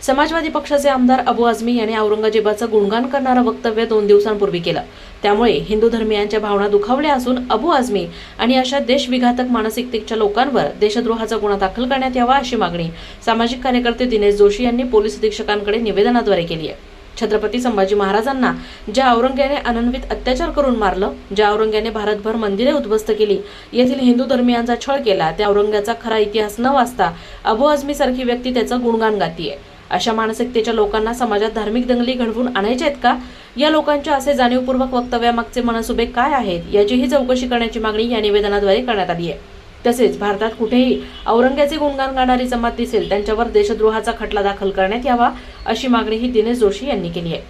समाजवादी पक्षाचे आमदार अबू आझमी यांनी औरंगजेबाचं गुणगान करणारं वक्तव्य 2 दिवसांपूर्वी केलं। त्यामुळे हिंदू धर्मीयांच्या भावना दुखावल्या असून अबू आझमी आणि अशा देशविघातक मानसिकतेच्या लोकांवर देशद्रोहाचा गुन्हा दाखल करण्यात यावा अशी मागणी सामाजिक कार्यकर्ते दिनेश जोशी यांनी पोलीस अधीक्षकांकडे निवेदनाद्वारे केली आहे। छत्रपती संभाजी महाराजांना ज्या औरंग्याने अनन्वित अत्याचार करून मारलं, ज्या औरंग्याने भारतभर मंदिरे उद्ध्वस्त केली, येथील हिंदू धर्मीयांचा छळ केला, त्या औरंग्याचा खरा इतिहास न वाचता अबू आझमी सारखी व्यक्ती त्याचं गुणगान गातीये। अशा मानसिकतेच्या लोकांना समाजात धार्मिक दंगली घडवून आणायचे आहेत का? या लोकांच्या असे जाणीवपूर्वक वक्तव्यामागचे मनसुबे काय आहेत याचीही चौकशी करण्याची मागणी या निवेदनाद्वारे करण्यात आली आहे। तसेच भारतात कुठेही औरंग्याचे गुणगान गाणारी जमात दिसेल त्यांच्यावर देशद्रोहाचा खटला दाखल करण्यात यावा अशी मागणीही दिनेश जोशी यांनी केली आहे।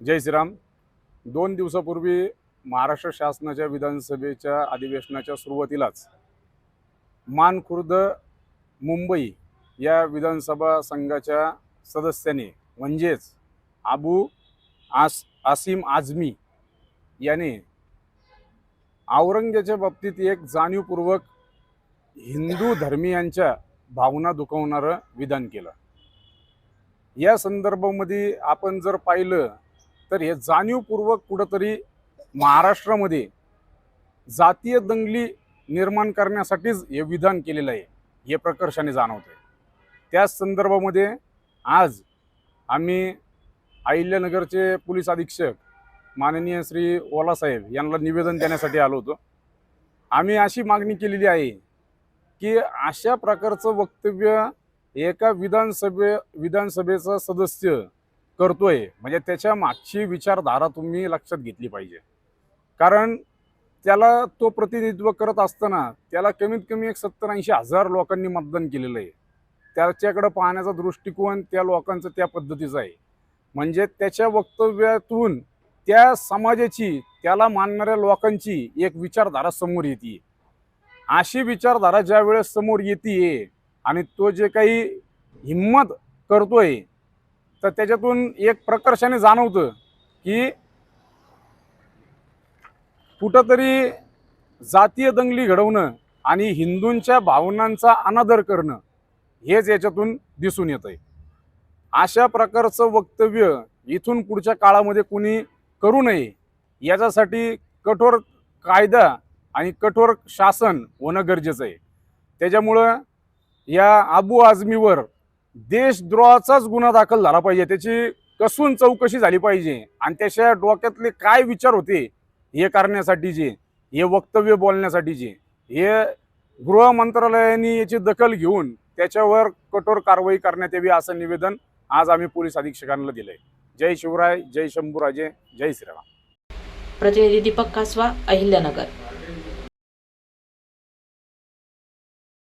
जय श्रीराम। 2 दिवसापूर्वी महाराष्ट्र शासनाच्या विधानसभेच्या अधिवेशनाच्या सुरुवातीलाच मानखुर्द मुंबई या विधानसभा संघाच्या सदस्याने म्हणजेच आसिम आझमी याने औरंग्याच्या बाबतीत एक जाणीवपूर्वक हिंदू धर्मीयांच्या भावना दुखावणारं विधान केलं। या संदर्भामध्ये आपण जर पाहिलं तर हे जाणीवपूर्वक कुठंतरी महाराष्ट्रामध्ये जातीय दंगली निर्माण करण्यासाठीच हे विधान केलेलं आहे हे प्रकर्षाने जाणवतंय। त्याच संदर्भामध्ये आज आम्ही अहिल्यानगरचे पोलीस अधीक्षक माननीय श्री ओला साहेब यांना निवेदन देण्यासाठी आलो होतो। आम्ही अशी मागणी केलेली आहे की अशा प्रकारचं वक्तव्य एका विधानसभेचा सदस्य करतोय म्हणजे त्याच्या मागची विचारधारा तुम्ही लक्षात घेतली पाहिजे। कारण त्याला तो प्रतिनिधित्व करत असताना त्याला कमीत कमी 70-80 हजार लोकांनी मतदान केलेलं आहे। त्याच्याकडे पाहण्याचा दृष्टिकोन त्या लोकांचा त्या पद्धतीचा आहे। म्हणजे त्याच्या वक्तव्यातून त्या समाजाची त्याला मानणाऱ्या लोकांची एक विचारधारा समोर येते। अशी विचारधारा ज्या वेळेस समोर येते आणि तो जे काही हिम्मत करतोय तर त्याच्यातून एक प्रकर्षाने जाणवतं की कुठंतरी जातीय दंगली घडवणं आणि हिंदूंच्या भावनांचा अनादर करणं हेच याच्यातून दिसून येतंय। अशा प्रकारचं वक्तव्य इथून पुढच्या काळामध्ये कुणी करू नये याच्यासाठी कठोर कायदा आणि कठोर शासन होणं गरजेचं आहे। त्याच्यामुळं या अबू आझमीवर देशद्रोहाचाच गुन्हा दाखल झाला पाहिजे, त्याची कसून चौकशी झाली पाहिजे आणि त्याच्या डोक्यातले काय विचार होते हे करण्यासाठीचे हे वक्तव्य बोलण्यासाठीचे हे गृह मंत्रालयाने याची दखल घेऊन त्याच्यावर कठोर कारवाई करण्यात यावी असं निवेदन आज आम्ही पोलीस अधीक्षकांना दिलंय। जय शिवराय, जय शंभूराजे, जय श्रीराम। प्रतिनिधी दीपक कासवा, अहिल्यानगर।